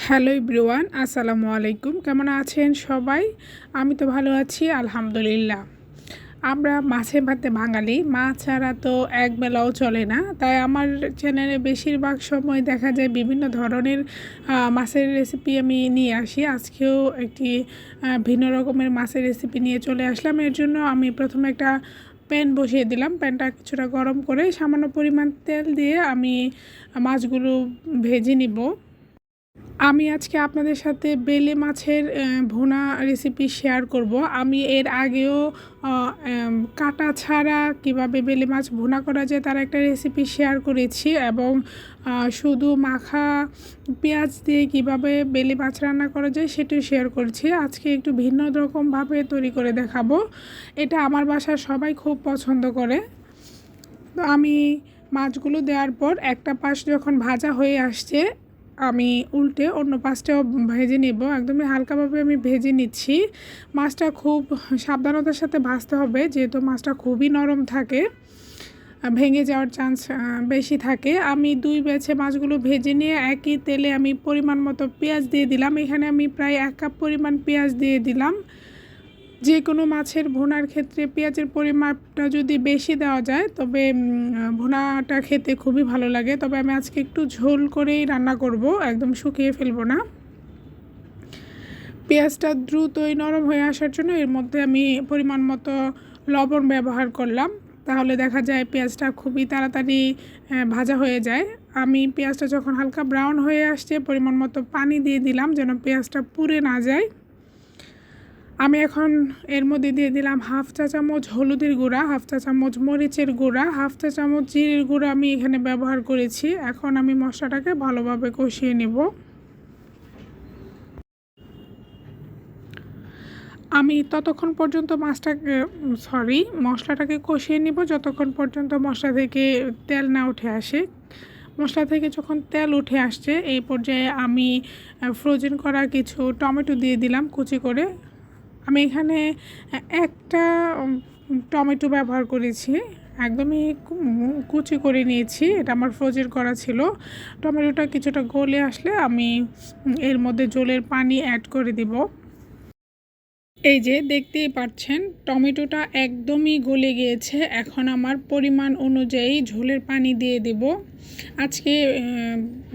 Hello everyone, আসসালামু আলাইকুম। কেমন আছেন সবাই? আমি তো ভালো আছি, আলহামদুলিল্লাহ। আমরা মাছে ভাতে বাঙালি, মাছ ছাড়া তো এক বেলাও চলে না। তাই আমার চ্যানেলে বেশিরভাগ সময় দেখা যায় বিভিন্ন ধরনের মাছের রেসিপি আমি নিয়ে আসি। আজকেও একটি ভিন্ন রকমের মাছের রেসিপি নিয়ে চলে আসলাম। এর জন্য আমি প্রথমে একটা প্যান বসিয়ে দিলাম। প্যানটা কিছুটা গরম করে সামান্য পরিমাণ তেল দিয়ে আমি মাছগুলো ভেজে নিব। আমি আজকে আপনাদের সাথে বেলে মাছের ভুনা রেসিপি শেয়ার করব। আমি এর আগেও কাটা ছাড়া কিভাবে বেলে মাছ ভুনা করা যায় তার একটা রেসিপি শেয়ার করেছি, এবং শুধু মাখা পেঁয়াজ দিয়ে কিভাবে বেলে মাছ রান্না করা যায় সেটাও শেয়ার করছি। আজকে একটু ভিন্ন রকমভাবে তৈরি করে দেখাবো। এটা আমার বাসার সবাই খুব পছন্দ করে। তো আমি মাছগুলো দেওয়ার পর একটা পাশ যখন ভাজা হয়ে আসছে, আমি উল্টে অন্য পাশটাও ভেজে নেব। একদমই হালকাভাবে আমি ভেজে নিচ্ছি। মাছটা খুব সাবধানতার সাথে ভাজতে হবে, যেহেতু মাছটা খুবই নরম থাকে, ভেঙে যাওয়ার চান্স বেশি থাকে। আমি দুই ব্যাচে মাছগুলো ভেজে নিয়ে একই তেলে আমি পরিমাণ মতো পেঁয়াজ দিয়ে দিলাম। এখানে আমি প্রায় 1 কাপ পরিমাণ পেঁয়াজ দিয়ে দিলাম। যে কোনো মাছের ভুনার ক্ষেত্রে পেঁয়াজের পরিমাপটা যদি বেশি দেওয়া যায় তবে ভুনাটা খেতে খুবই ভালো লাগে। তবে আমি আজকে একটু ঝোল করেই রান্না করব, একদম শুকিয়ে ফেলবো না। পেঁয়াজটা দ্রুতই নরম হয়ে আসার জন্য এর মধ্যে আমি পরিমাণ মতো লবণ ব্যবহার করলাম। তাহলে দেখা যায় পেঁয়াজটা খুবই তাড়াতাড়ি ভাজা হয়ে যায়। আমি পেঁয়াজটা যখন হালকা ব্রাউন হয়ে আসছে পরিমাণ মতো পানি দিয়ে দিলাম, যেন পেঁয়াজটা পুড়ে না যায়। আমি এখন এর মধ্যে দিয়ে দিলাম 1/2 চা চামচ হলুদের গুঁড়া, 1/2 চা চামচ মরিচের গুঁড়া, 1/2 চা চামচ জিরের গুঁড়া আমি এখানে ব্যবহার করেছি। এখন আমি মশলাটাকে ভালোভাবে কষিয়ে নেব। আমি ততক্ষণ পর্যন্ত মশলাটাকে কষিয়ে নিব যতক্ষণ পর্যন্ত মশলা থেকে তেল না উঠে আসে। মশলা থেকে যখন তেল উঠে আসছে এই পর্যায়ে আমি ফ্রোজেন করা কিছু টমেটো দিয়ে দিলাম কুচি করে। আমি এখানে একটা টমেটো ব্যবহার করেছি, একদমই কুচি করে নিয়েছি। এটা আমার ফ্রোজেন করা ছিল। টমেটোটা কিছুটা গলে আসলে আমি এর মধ্যে জলের পানি অ্যাড করে দিব। এই যে দেখতেই পাচ্ছেন টমেটোটা একদমই গলে গিয়েছে। এখন আমার পরিমাণ অনুযায়ী ঝোলের পানি দিয়ে দেব। আজকে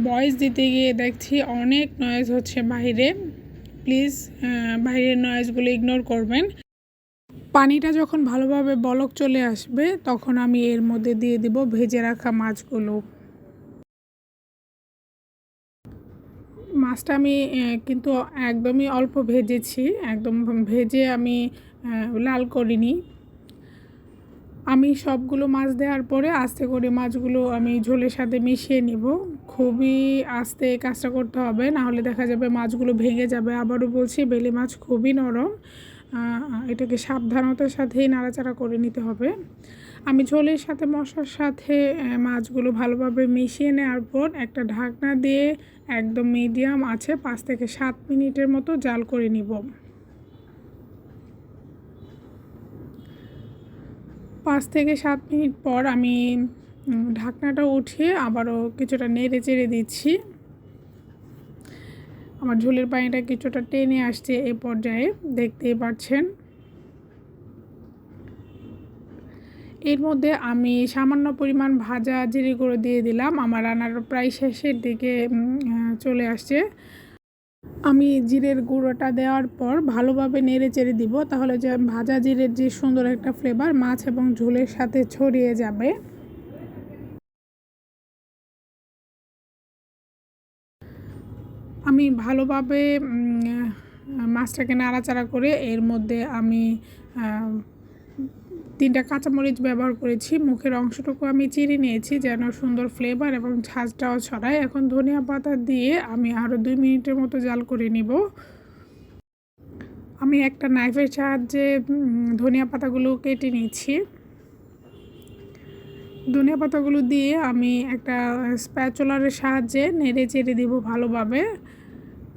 ভয়েস দিতে গিয়ে দেখছি অনেক নয়েজ হচ্ছে বাইরে। প্লিজ বাইরের নয়েজগুলো ইগনোর করবেন। পানিটা যখন ভালোভাবে বলক চলে আসবে তখন আমি এর মধ্যে দিয়ে দেব ভেজে রাখা মাছগুলো। মাছটা আমি কিন্তু একদমই অল্প ভেজেছি, একদম ভেজে আমি লাল করিনি। আমি সবগুলো মাছ দেওয়ার পরে আস্তে করে মাছগুলো আমি ঝোলের সাথে মিশিয়ে নিব। খুবই আস্তে কাজটা করতে হবে, নাহলে দেখা যাবে মাছগুলো ভেঙে যাবে। আবারও বলছি, বেলে মাছ খুবই নরম, এটাকে সাবধানতার সাথেই নাড়াচাড়া করে নিতে হবে। আমি ঝোলের সাথে মশলার সাথে মাছগুলো ভালোভাবে মিশিয়ে নেওয়ার পর একটা ঢাকনা দিয়ে একদম মিডিয়াম আছে 5 থেকে 7 মিনিটের মতো জাল করে নিব। 5 থেকে 7 মিনিট পর আমি ঢাকনাটা উঠিয়ে আবারও কিছুটা নেড়ে চেড়ে দিচ্ছি। আমার ঝোলের পানিটা কিছুটা টেনে আসছে এ পর্যায়ে, দেখতেই পাচ্ছেন। এর মধ্যে আমি সামান্য পরিমাণ ভাজা জিরে গুঁড়ো দিয়ে দিলাম। আমার রান্নার প্রায় শেষের দিকে চলে আসছে। আমি জিরের গুঁড়োটা দেওয়ার পর ভালোভাবে নেড়ে চেড়ে দিব, তাহলে যে ভাজা জিরের যে সুন্দর একটা ফ্লেভার মাছ এবং ঝোলের সাথে ছড়িয়ে যাবে। আমি ভালোভাবে মাছটাকে নাড়াচাড়া করে এর মধ্যে আমি 3টা কাঁচামরিচ ব্যবহার করেছি। মুখের অংশটুকু আমি চিড়ে নিয়েছি যেন সুন্দর ফ্লেভার এবং ঝাঁঝটাও ছড়ায়। এখন ধনিয়া পাতা দিয়ে আমি আরও 2 মিনিটের মতো জাল করে নিব। আমি একটা নাইফের সাহায্যে ধনিয়া পাতাগুলো কেটে নিচ্ছি। ধনিয়া পাতাগুলো দিয়ে আমি একটা স্প্যাচুলারের সাহায্যে নেড়ে চেড়ে দিব ভালোভাবে।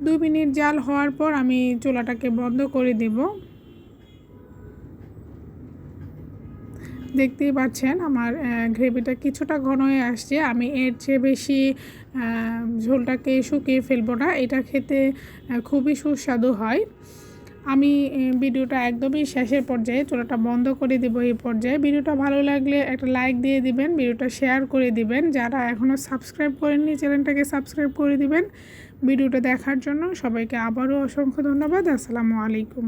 2 মিনিট জাল হওয়ার পর আমি চুলাটাকে বন্ধ করে দেব। দেখতেই পাচ্ছেন আমার গ্রেভিটা কিছুটা ঘন হয়ে আসছে। আমি এর চেয়ে বেশি ঝোলটাকে শুকিয়ে ফেলবো না। এটা খেতে খুবই সুস্বাদু হয়। আমি ভিডিওটা একদমই শেষের পর্যায়ে, চুলাটা বন্ধ করে দেবো এই পর্যায়ে। ভিডিওটা ভালো লাগলে একটা লাইক দিয়ে দিবেন, ভিডিওটা শেয়ার করে দিবেন। যারা এখনও সাবস্ক্রাইব করেননি চ্যানেলটাকে সাবস্ক্রাইব করে দিবেন। ভিডিওটা দেখার জন্য সবাইকে আবারও অসংখ্য ধন্যবাদ। আসসালামু আলাইকুম।